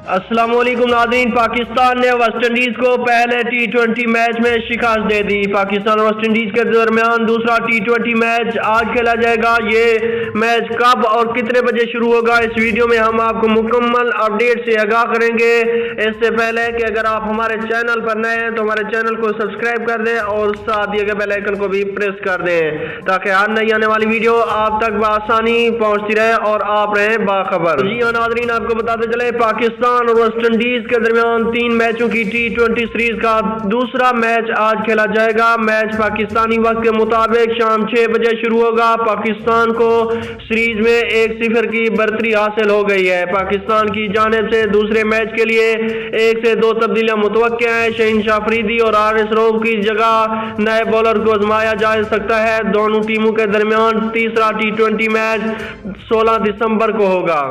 अस्सलाम वालेकुम नाज़रीन। पाकिस्तान ने वेस्ट इंडीज को पहले T20 मैच में शिकस्त दे दी। पाकिस्तान और वेस्ट इंडीज के दरमियान दूसरा T20 मैच आज खेला जाएगा। ये मैच कब और कितने बजे शुरू होगा, इस वीडियो में हम आपको मुकम्मल अपडेट से आगाह करेंगे। इससे पहले कि अगर आप हमारे चैनल पर नए हैं तो हमारे चैनल को सब्सक्राइब कर दें और साथ दिए गए बेल आइकन को भी प्रेस कर दें ताकि हर नई आने वाली वीडियो आप तक बआसानी पहुंचती रहे और आप रहें बाखबर। जी हाँ नाज़रीन, आपको बताते चले पाकिस्तान और वेस्ट इंडीज के दरमियान 3 मैचों की T20 सीरीज का दूसरा मैच आज खेला जाएगा। मैच पाकिस्तानी वक्त के मुताबिक शाम 6 बजे शुरू होगा। पाकिस्तान को सीरीज में 1-0 की बढ़तरी हासिल हो गई है। पाकिस्तान की जानिब से दूसरे मैच के लिए 1 से 2 तब्दीलियां मुतवक्किया हैं। शहीनशाह अफरीदी और हारिस रऊफ की जगह नए बॉलर को आजमाया जा सकता है। दोनों टीमों के दरमियान तीसरा T20 मैच 16 दिसंबर को होगा।